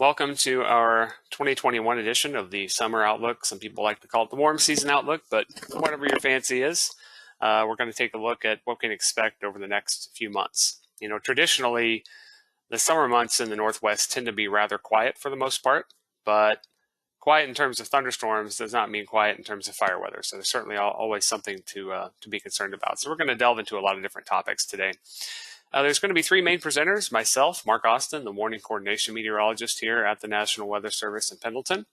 Welcome to our 2021 edition of the Summer Outlook. Some people like to call it the Warm Season Outlook, but whatever your fancy is, we're going to take a look at what we can expect over the next few months. Traditionally, the summer months in the Northwest tend to be rather quiet for the most part, but quiet in terms of thunderstorms does not mean quiet in terms of fire weather. So there's certainly always something to be concerned about. So we're going to delve into a lot of different topics today. There's going to be three main presenters, myself, Mark Austin, the warning coordination meteorologist here at the National Weather Service in Pendleton.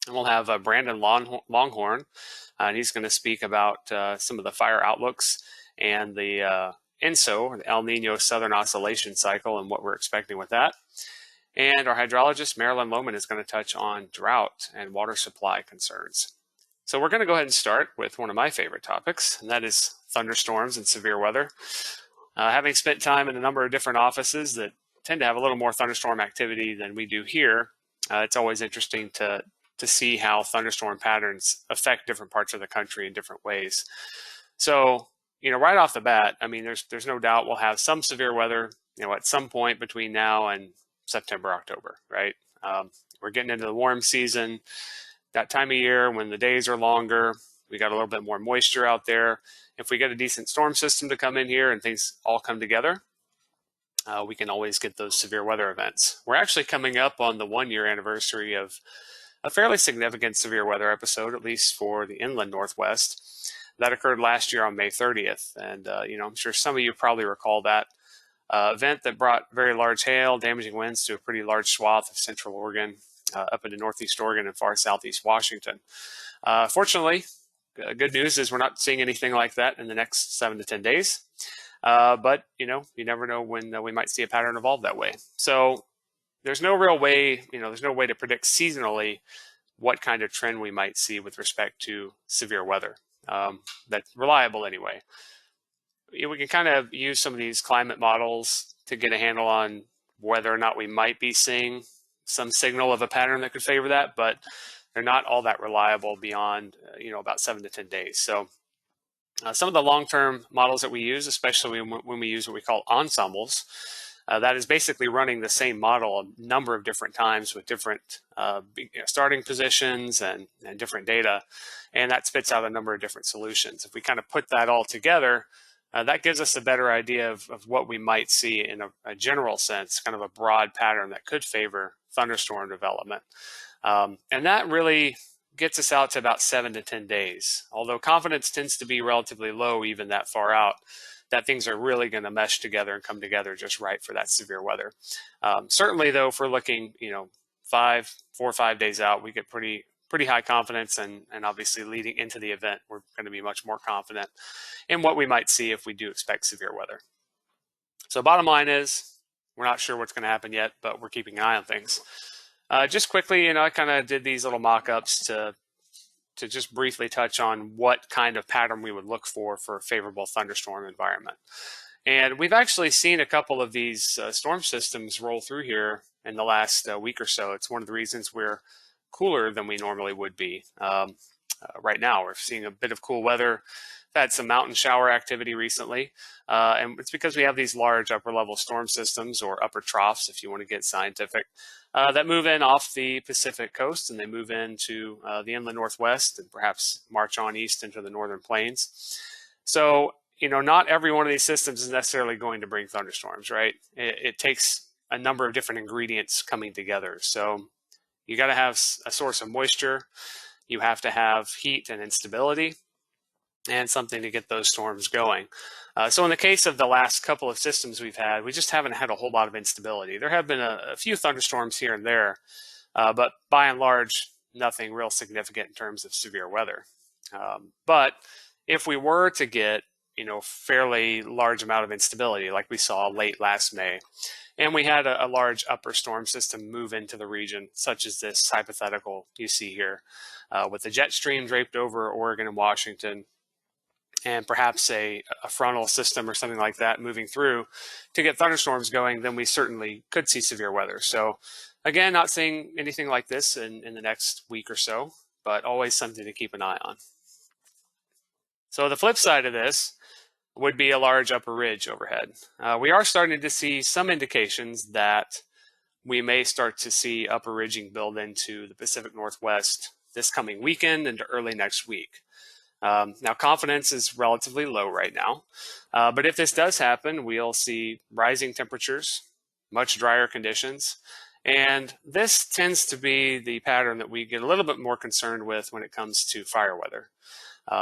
And we'll have Brandon Longhorn, and he's going to speak about some of the fire outlooks and the ENSO, the El Nino Southern Oscillation Cycle, and what we're expecting with that. And our hydrologist, Marilyn Lohman, is going to touch on drought and water supply concerns. So we're going to go ahead and start with one of my favorite topics, and that is thunderstorms and severe weather. Having spent time in a number of different offices that tend to have a little more thunderstorm activity than we do here, it's always interesting to see how thunderstorm patterns affect different parts of the country in different ways. So, right off the bat, I mean, there's no doubt we'll have some severe weather, at some point between now and September, October, right? We're getting into the warm season, that time of year when the days are longer. We got a little bit more moisture out there. If we get a decent storm system to come in here and things all come together, we can always get those severe weather events. We're actually coming up on the 1-year anniversary of a fairly significant severe weather episode, at least for the inland Northwest, that occurred last year on May 30th. And, I'm sure some of you probably recall that event that brought very large hail, damaging winds to a pretty large swath of central Oregon, up into northeast Oregon and far southeast Washington. Fortunately, good news is we're not seeing anything like that in the next 7 to 10 days. But, you never know when we might see a pattern evolve that way. So there's no real way, there's no way to predict seasonally what kind of trend we might see with respect to severe weather. That's reliable anyway. We can kind of use some of these climate models to get a handle on whether or not we might be seeing some signal of a pattern that could favor that, but they're not all that reliable beyond, about 7 to 10 days. So some of the long-term models that we use, especially when we use what we call ensembles, that is basically running the same model a number of different times with different starting positions and different data, and that spits out a number of different solutions. If we kind of put that all together, that gives us a better idea of what we might see in a general sense, kind of a broad pattern that could favor thunderstorm development. And that really gets us out to about 7 to 10 days. Although confidence tends to be relatively low even that far out, that things are really going to mesh together and come together just right for that severe weather. Certainly, though, if we're looking, 4 or 5 days out, we get pretty high confidence, and obviously leading into the event, we're going to be much more confident in what we might see if we do expect severe weather. So bottom line is, we're not sure what's going to happen yet, but we're keeping an eye on things. Just quickly, I kind of did these little mock-ups to just briefly touch on what kind of pattern we would look for a favorable thunderstorm environment. And we've actually seen a couple of these storm systems roll through here in the last week or so. It's one of the reasons we're cooler than we normally would be. Right now, we're seeing a bit of cool weather. We've had some mountain shower activity recently, and it's because we have these large upper-level storm systems, or upper troughs, if you want to get scientific, that move in off the Pacific coast, and they move into the inland Northwest and perhaps march on east into the northern plains. So, not every one of these systems is necessarily going to bring thunderstorms, right? It takes a number of different ingredients coming together. So you got to have a source of moisture. You have to have heat and instability, and something to get those storms going. So in the case of the last couple of systems we've had, we just haven't had a whole lot of instability. There have been a few thunderstorms here and there, but by and large, nothing real significant in terms of severe weather. But if we were to get, fairly large amount of instability, like we saw late last May, and we had a large upper storm system move into the region, such as this hypothetical you see here, with the jet stream draped over Oregon and Washington, and perhaps a frontal system or something like that moving through to get thunderstorms going, then we certainly could see severe weather. So again, not seeing anything like this in the next week or so, but always something to keep an eye on. So the flip side of this would be a large upper ridge overhead. We are starting to see some indications that we may start to see upper ridging build into the Pacific Northwest this coming weekend into early next week. Now, confidence is relatively low right now, but if this does happen, we'll see rising temperatures, much drier conditions, and this tends to be the pattern that we get a little bit more concerned with when it comes to fire weather,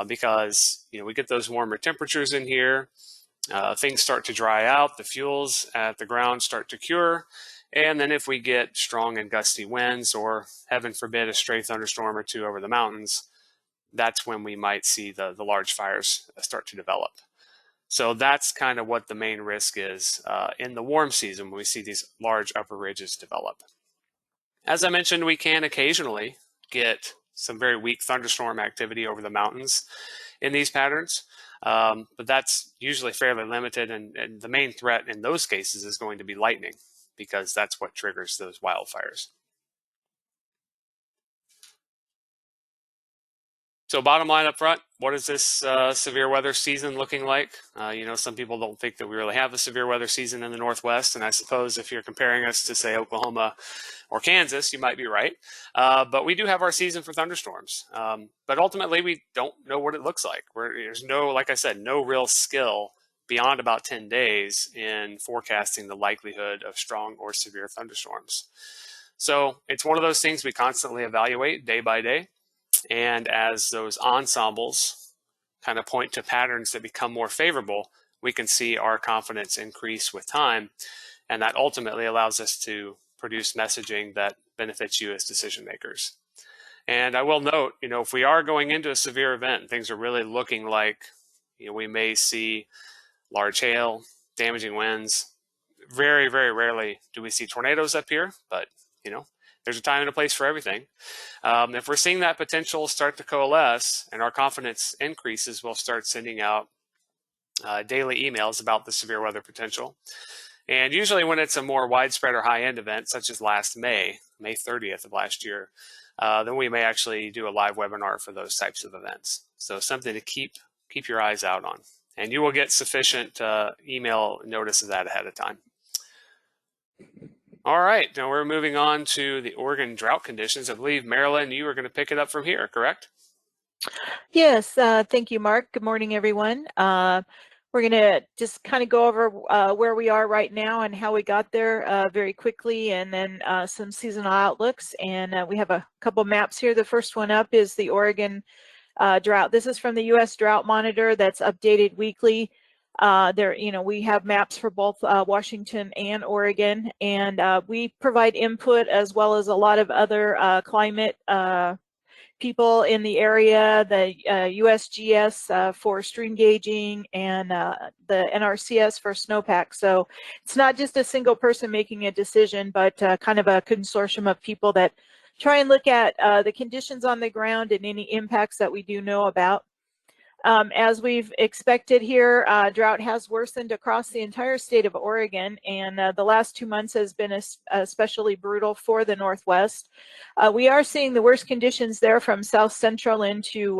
because we get those warmer temperatures in here, things start to dry out, the fuels at the ground start to cure, and then if we get strong and gusty winds, or heaven forbid a stray thunderstorm or two over the mountains, that's when we might see the large fires start to develop. So that's kind of what the main risk is in the warm season when we see these large upper ridges develop. As I mentioned, we can occasionally get some very weak thunderstorm activity over the mountains in these patterns, but that's usually fairly limited, and the main threat in those cases is going to be lightning, because that's what triggers those wildfires. So bottom line up front, what is this severe weather season looking like? Some people don't think that we really have a severe weather season in the Northwest, and I suppose if you're comparing us to, say, Oklahoma or Kansas, you might be right. But we do have our season for thunderstorms. But ultimately, we don't know what it looks like. There's no, like I said, no real skill beyond about 10 days in forecasting the likelihood of strong or severe thunderstorms. So it's one of those things we constantly evaluate day by day. And as those ensembles kind of point to patterns that become more favorable, we can see our confidence increase with time. And that ultimately allows us to produce messaging that benefits you as decision makers. And I will note, if we are going into a severe event, things are really looking like, we may see large hail, damaging winds. Very, very rarely do we see tornadoes up here, but, there's a time and a place for everything. If we're seeing that potential start to coalesce and our confidence increases, we'll start sending out daily emails about the severe weather potential. And usually when it's a more widespread or high-end event, such as last May 30th of last year, then we may actually do a live webinar for those types of events. So something to keep your eyes out on. And you will get sufficient email notice of that ahead of time. All right, now we're moving on to the Oregon drought conditions. I believe, Marilyn, you are going to pick it up from here, correct? Yes, thank you, Mark. Good morning, everyone. We're going to just kind of go over where we are right now and how we got there very quickly, and then some seasonal outlooks. And we have a couple maps here. The first one up is the Oregon drought. This is from the U.S. Drought Monitor that's updated weekly. We have maps for both Washington and Oregon, and we provide input as well as a lot of other climate people in the area, the USGS for stream gauging, and the NRCS for snowpack. So it's not just a single person making a decision, but kind of a consortium of people that try and look at the conditions on the ground and any impacts that we do know about. As we've expected here, drought has worsened across the entire state of Oregon, and the last 2 months has been especially brutal for the Northwest. We are seeing the worst conditions there from south central into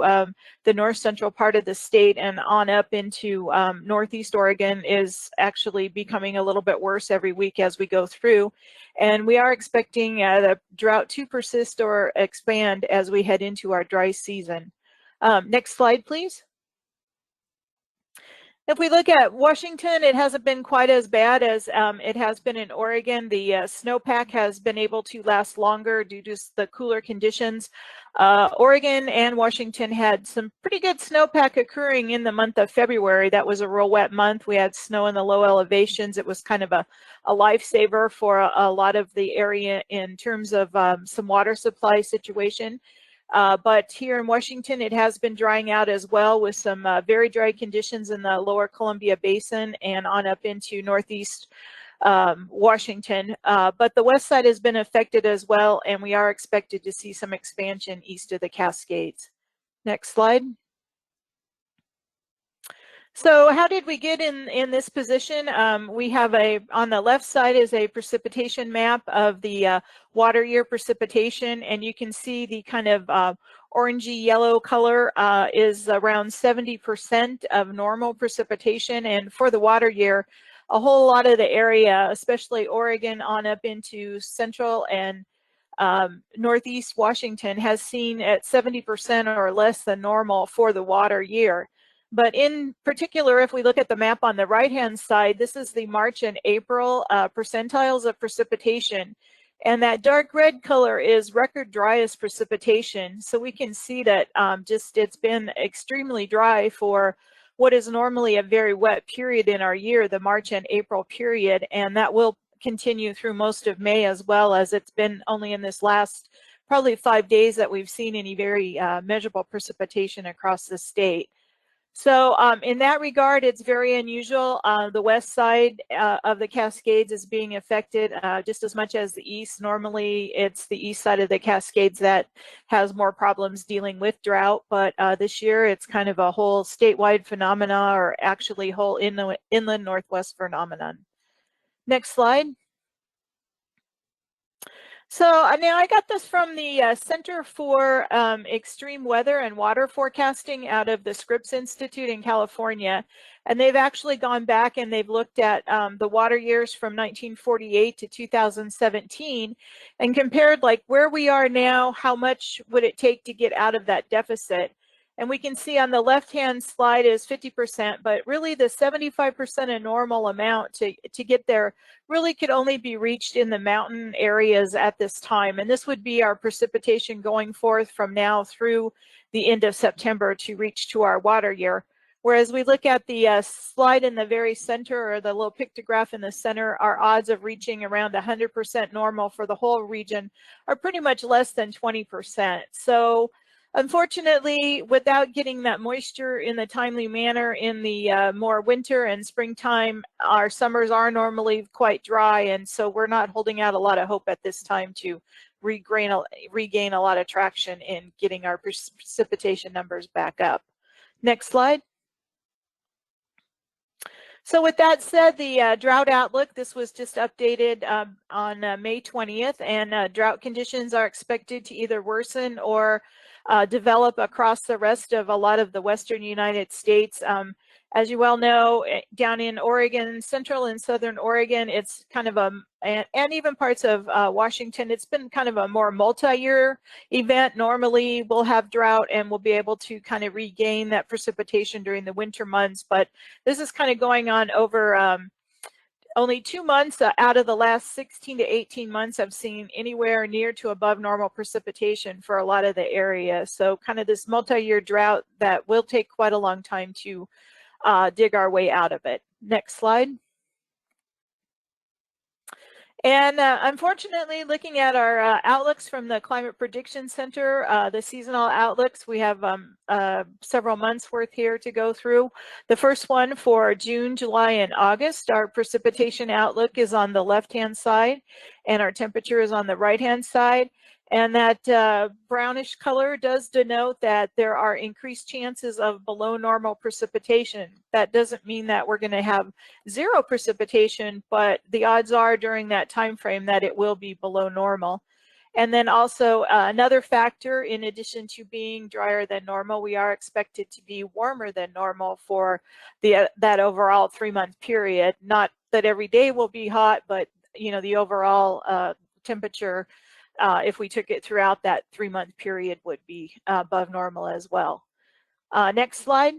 the north central part of the state, and on up into northeast Oregon is actually becoming a little bit worse every week as we go through. And we are expecting the drought to persist or expand as we head into our dry season. Next slide, please. If we look at Washington, it hasn't been quite as bad as it has been in Oregon. The snowpack has been able to last longer due to the cooler conditions. Oregon and Washington had some pretty good snowpack occurring in the month of February. That was a real wet month. We had snow in the low elevations. It was kind of a lifesaver for a lot of the area in terms of some water supply situation. But here in Washington, it has been drying out as well, with some very dry conditions in the lower Columbia Basin and on up into northeast Washington. But the west side has been affected as well, and we are expected to see some expansion east of the Cascades. Next slide. So how did we get in this position? We have on the left side is a precipitation map of the water year precipitation, and you can see the kind of orangey yellow color is around 70% of normal precipitation. And for the water year, a whole lot of the area, especially Oregon on up into central and Northeast Washington, has seen at 70% or less than normal for the water year. But in particular, if we look at the map on the right-hand side, this is the March and April percentiles of precipitation. And that dark red color is record driest precipitation. So we can see that it's been extremely dry for what is normally a very wet period in our year, the March and April period, and that will continue through most of May, as well as it's been only in this last probably 5 days that we've seen any very measurable precipitation across the state. So in that regard, it's very unusual. The west side of the Cascades is being affected just as much as the east. Normally, it's the east side of the Cascades that has more problems dealing with drought, but this year it's kind of a whole statewide phenomena, or actually whole inland northwest phenomenon. Next slide. So now I got this from the Center for Extreme Weather and Water Forecasting out of the Scripps Institute in California. And they've actually gone back and they've looked at the water years from 1948 to 2017 and compared like where we are now, how much would it take to get out of that deficit. And we can see on the left-hand slide is 50%, but really the 75% of normal amount to get there really could only be reached in the mountain areas at this time. And this would be our precipitation going forth from now through the end of September to reach to our water year. Whereas we look at the slide in the very center, or the little pictograph in the center, our odds of reaching around 100% normal for the whole region are pretty much less than 20%. So unfortunately, without getting that moisture in the timely manner in the more winter and springtime, our summers are normally quite dry, and so we're not holding out a lot of hope at this time to regain a lot of traction in getting our precipitation numbers back up. Next slide. So with that said, the drought outlook, this was just updated on May 20th, and drought conditions are expected to either worsen or develop across the rest of a lot of the western United States. As you well know, down in Oregon, central and southern Oregon, it's kind of and even parts of Washington, it's been kind of a more multi-year event. Normally we'll have drought and we'll be able to kind of regain that precipitation during the winter months, but this is kind of going on over only 2 months out of the last 16 to 18 months I've seen anywhere near to above normal precipitation for a lot of the area. So kind of this multi-year drought that will take quite a long time to dig our way out of it. Next slide. And unfortunately, looking at our outlooks from the Climate Prediction Center, the seasonal outlooks, we have several months worth here to go through. The first one for June, July, and August, our precipitation outlook is on the left-hand side, and our temperature is on the right-hand side. And that brownish color does denote that there are increased chances of below normal precipitation. That doesn't mean that we're going to have zero precipitation, but the odds are during that time frame that it will be below normal. And then also another factor, in addition to being drier than normal, we are expected to be warmer than normal for that overall 3-month period. Not that every day will be hot, but you know, the overall temperature, if we took it throughout that 3-month period, would be above normal as well. Next slide.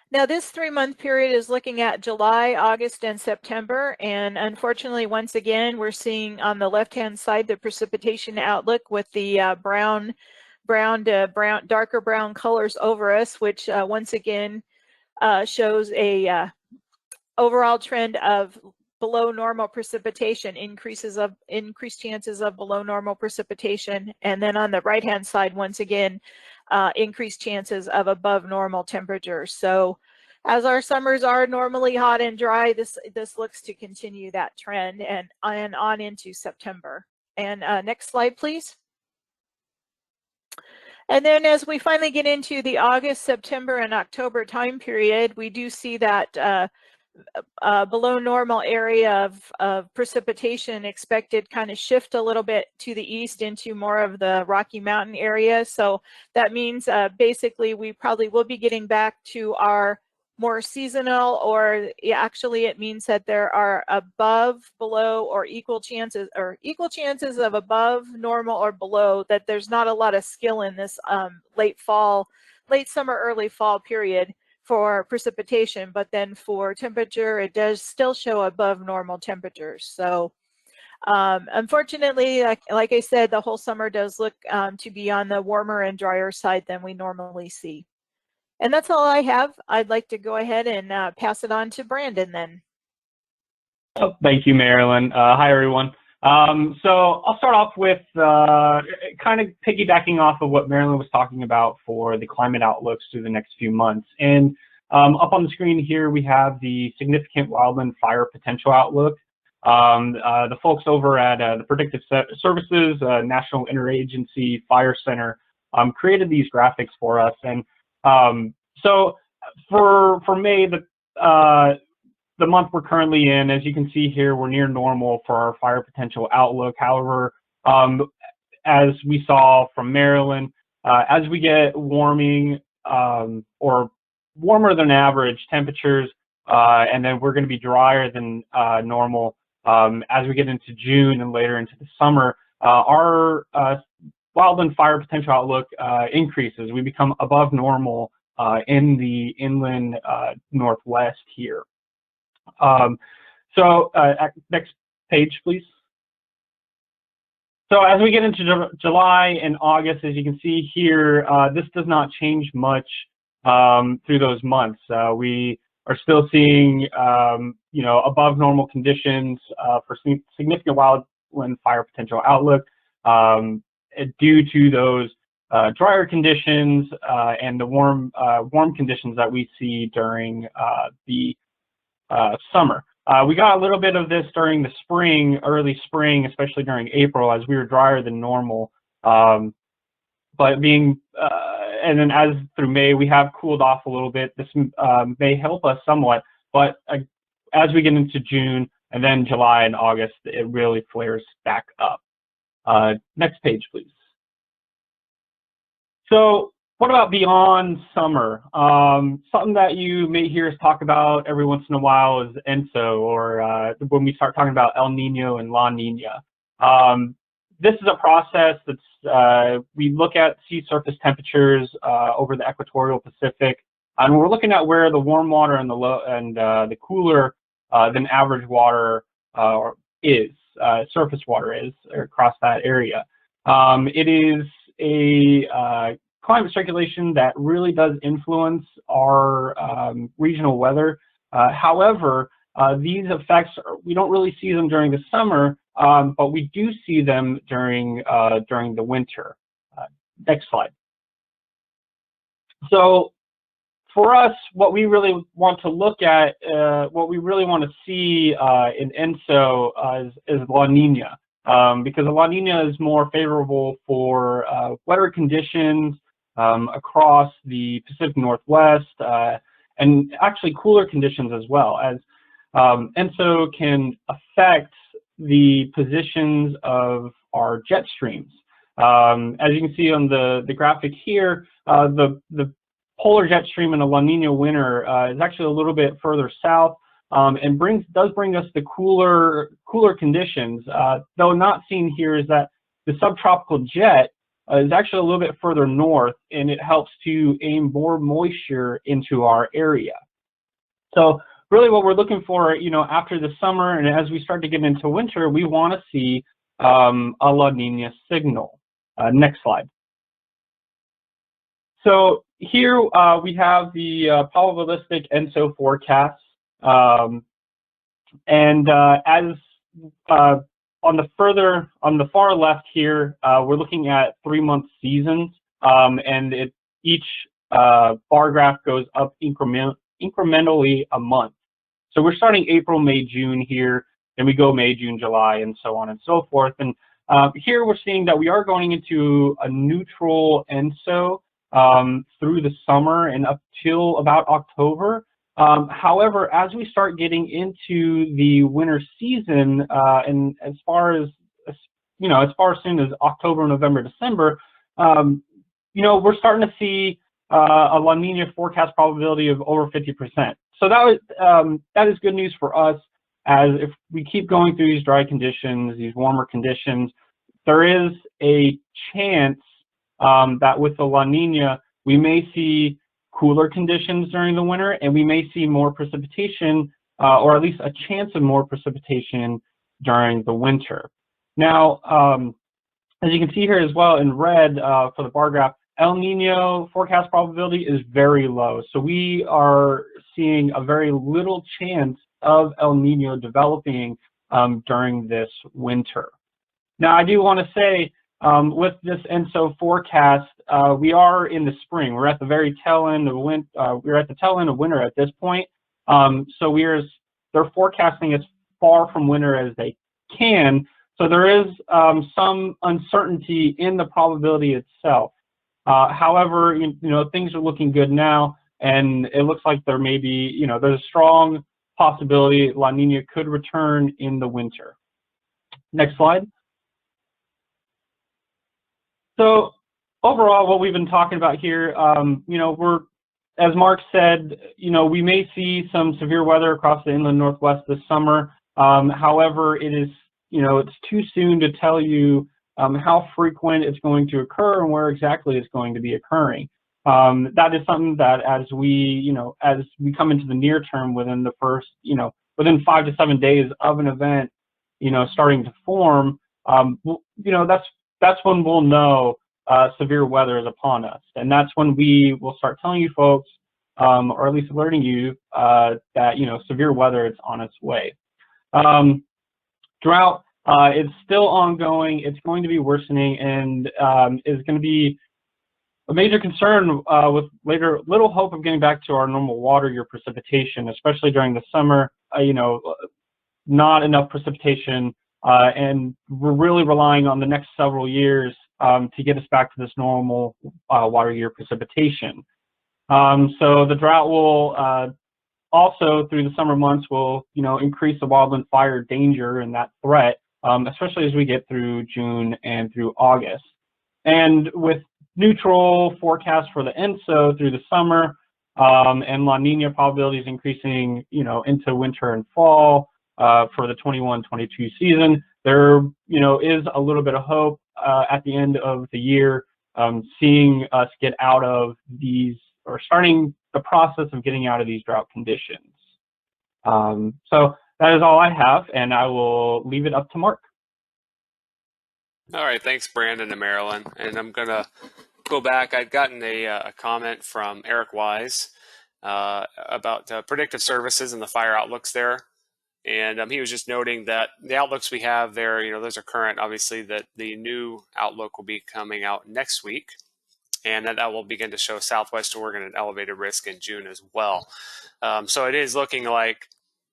Now this 3-month period is looking at July, August, and September, and unfortunately, once again, we're seeing on the left-hand side the precipitation outlook with the darker brown colors over us, which once again shows a overall trend of below normal precipitation, increased chances of below normal precipitation, and then on the right-hand side, once again, increased chances of above normal temperatures. So as our summers are normally hot and dry, this looks to continue that trend and on into September. And next slide, please. And then as we finally get into the August, September, and October time period, we do see that below normal area of precipitation expected kind of shift a little bit to the east into more of the Rocky Mountain area. So that means basically we probably will be getting back to our more seasonal, or actually it means that there are above, below, or equal chances of above normal or below, that there's not a lot of skill in this late summer, early fall period for precipitation, but then for temperature, it does still show above normal temperatures. So unfortunately, like I said, the whole summer does look to be on the warmer and drier side than we normally see. And that's all I have. I'd like to go ahead and pass it on to Brandon then. Oh, thank you, Marilyn. Hi, everyone. So I'll start off with kind of piggybacking off of what Marilyn was talking about for the climate outlooks through the next few months. And up on the screen here, we have the significant wildland fire potential outlook. The folks over at the Predictive Services National Interagency Fire Center created these graphics for us. And so for May, the month we're currently in, as you can see here, we're near normal for our fire potential outlook. However, as we saw from Maryland, as we get warming or warmer than average temperatures, and then we're going to be drier than normal as we get into June and later into the summer, our wildland fire potential outlook increases. We become above normal in the inland northwest here. Next page, please. So as we get into July and August, as you can see here, this does not change much through those months. We are still seeing, above normal conditions for significant wildland fire potential outlook due to those drier conditions and the warm conditions that we see during the summer. We got a little bit of this during the spring, early spring, especially during April, as we were drier than normal. But being, and then as through May, we have cooled off a little bit. This may help us somewhat, but as we get into June and then July and August, it really flares back up. Next page, please. So what about beyond summer? Something that you may hear us talk about every once in a while is ENSO, or when we start talking about El Nino and La Niña. This is a process that's, we look at sea surface temperatures over the equatorial Pacific, and we're looking at where the warm water and the cooler than average water surface water is across that area. It is a climate circulation that really does influence our regional weather. However, these effects, we don't really see them during the summer, but we do see them during the winter. Next slide. So for us, what we really want to look at, what we really want to see in ENSO is La Niña, because La Niña is more favorable for wetter conditions across the Pacific Northwest, and actually cooler conditions as well, as ENSO can affect the positions of our jet streams. As you can see on the graphic here, the polar jet stream in a La Niña winter is actually a little bit further south, and does bring us the cooler conditions. Though not seen here is that the subtropical jet is actually a little bit further north, and it helps to aim more moisture into our area. So really what we're looking for, after the summer and as we start to get into winter, we want to see a La Niña signal. Next slide. So here we have the probabilistic ENSO forecast, and as on the far left here, we're looking at 3-month seasons, and each bar graph goes up incrementally a month. So we're starting April, May, June here, and we go May, June, July, and so on and so forth. And here we're seeing that we are going into a neutral ENSO through the summer and up till about October. However, as we start getting into the winter season, and as far soon as October, November, December, we're starting to see a La Nina forecast probability of over 50%. So that is good news for us, as if we keep going through these dry conditions, these warmer conditions, there is a chance that with the La Nina, we may see cooler conditions during the winter, and we may see more precipitation, or at least a chance of more precipitation during the winter. Now, as you can see here as well in red for the bar graph, El Nino forecast probability is very low. So we are seeing a very little chance of El Nino developing during this winter. Now, I do want to say, with this ENSO forecast, we are in the spring. We're at the very tail end of winter at this point. So they're forecasting as far from winter as they can. So there is some uncertainty in the probability itself. However, things are looking good now, and it looks like there may be, there's a strong possibility La Nina could return in the winter. Next slide. So overall, what we've been talking about here, as Mark said, we may see some severe weather across the inland Northwest this summer. However, it's too soon to tell you how frequent it's going to occur and where exactly it's going to be occurring. That is something that as we come into the near term, within the first, within 5 to 7 days of an event, starting to form, that's when we'll know severe weather is upon us. And that's when we will start telling you folks, or at least alerting you that, severe weather is on its way. Drought is still ongoing. It's going to be worsening, and is going to be a major concern with little hope of getting back to our normal water year precipitation, especially during the summer. Not enough precipitation, and we're really relying on the next several years to get us back to this normal water year precipitation. So the drought will also, through the summer months, will increase the wildland fire danger and that threat, especially as we get through June and through August. And with neutral forecasts for the ENSO through the summer, and La Nina probabilities increasing, into winter and fall for the 21-22 season, there, is a little bit of hope at the end of the year, seeing us get out of these, or starting the process of getting out of these drought conditions. So that is all I have, and I will leave it up to Mark. All right, thanks, Brandon and Marilyn. And I'm going to go back. I'd gotten a comment from Eric Wise about predictive services and the fire outlooks there. And he was just noting that the outlooks we have there, those are current. Obviously, that the new outlook will be coming out next week, and that will begin to show Southwest Oregon an elevated risk in June as well. So it is looking like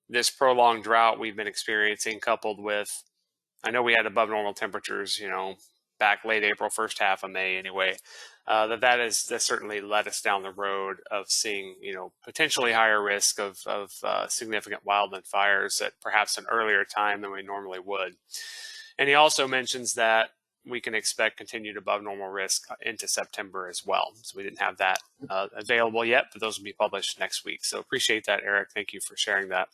this prolonged drought we've been experiencing, coupled with, I know we had above normal temperatures, back late April, first half of May anyway, that certainly led us down the road of seeing, potentially higher risk of significant wildland fires at perhaps an earlier time than we normally would. And he also mentions that we can expect continued above normal risk into September as well. So we didn't have that available yet, but those will be published next week. So appreciate that, Eric. Thank you for sharing that.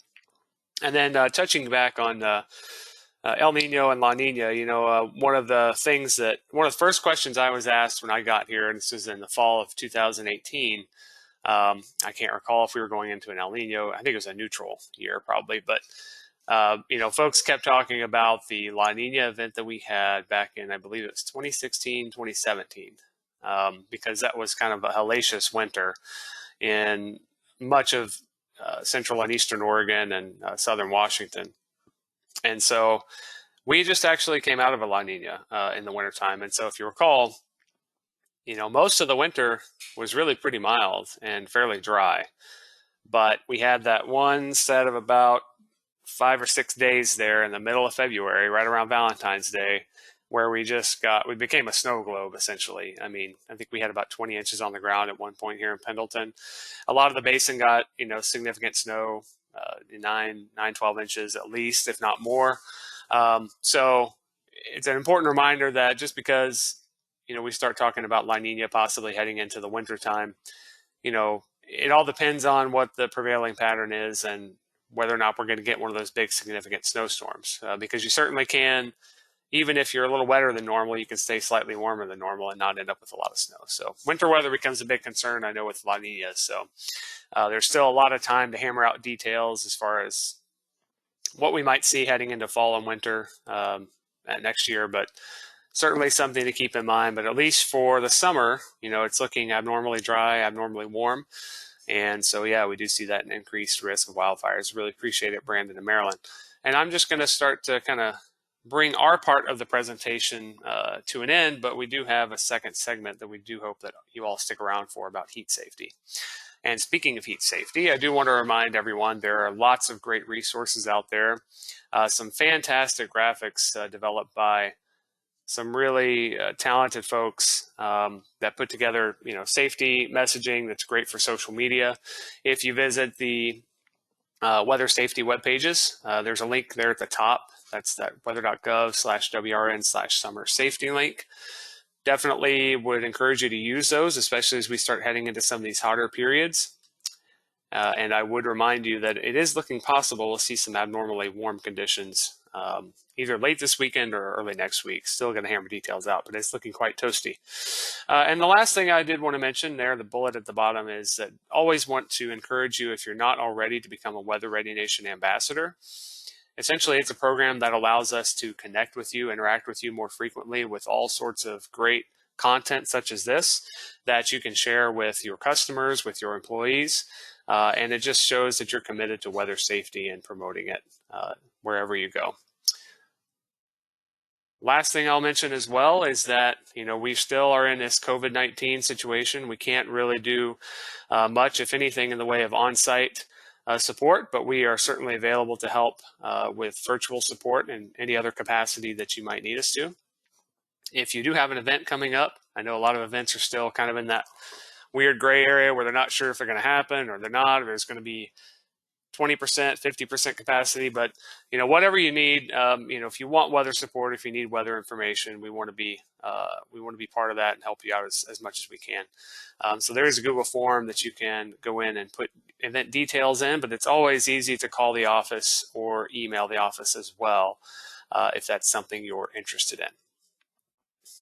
And then touching back on El Nino and La Nina, one of the first questions I was asked when I got here, and this was in the fall of 2018, I can't recall if we were going into an El Nino. I think it was a neutral year probably, but folks kept talking about the La Nina event that we had back in, I believe it was 2016, 2017, because that was kind of a hellacious winter in much of central and eastern Oregon and southern Washington. And so we just actually came out of a La Nina in the wintertime. And so if you recall, most of the winter was really pretty mild and fairly dry. But we had that one set of about 5 or 6 days there in the middle of February, right around Valentine's Day, where we became a snow globe, essentially. I mean, I think we had about 20 inches on the ground at one point here in Pendleton. A lot of the basin got, significant snow, 12 inches at least, if not more. So it's an important reminder that just because, we start talking about La Nina possibly heading into the winter time, it all depends on what the prevailing pattern is and whether or not we're going to get one of those big significant snowstorms, because you certainly can, even if you're a little wetter than normal, you can stay slightly warmer than normal and not end up with a lot of snow. So winter weather becomes a big concern, I know, with La Nina. So there's still a lot of time to hammer out details as far as what we might see heading into fall and winter next year, but certainly something to keep in mind. But at least for the summer, it's looking abnormally dry, abnormally warm. And so, yeah, we do see that an increased risk of wildfires. Really appreciate it, Brandon and Marilyn. And I'm just going to start to kind of bring our part of the presentation to an end, but we do have a second segment that we do hope that you all stick around for about heat safety. And speaking of heat safety, I do want to remind everyone there are lots of great resources out there, some fantastic graphics developed by some really talented folks that put together, safety messaging that's great for social media. If you visit the weather safety web pages, there's a link there at the top. That's that weather.gov/WRN/summer safety link. Definitely would encourage you to use those, especially as we start heading into some of these hotter periods. And I would remind you that it is looking possible we'll see some abnormally warm conditions either late this weekend or early next week. Still going to hammer details out, but it's looking quite toasty. And the last thing I did want to mention there, the bullet at the bottom, is that always want to encourage you, if you're not already, to become a Weather Ready Nation ambassador. Essentially, it's a program that allows us to connect with you, interact with you more frequently with all sorts of great content such as this that you can share with your customers, with your employees, and it just shows that you're committed to weather safety and promoting it wherever you go. Last thing I'll mention as well is that, we still are in this COVID-19 situation. We can't really do much, if anything, in the way of on-site support, but we are certainly available to help with virtual support and any other capacity that you might need us to. If you do have an event coming up, I know a lot of events are still kind of in that weird gray area where they're not sure if they're going to happen or they're not, or there's going to be 20%, 50% capacity, but whatever you need, if you want weather support, if you need weather information, we want to be part of that and help you out as much as we can. So there is a Google form that you can go in and put event details in, but it's always easy to call the office or email the office as well if that's something you're interested in.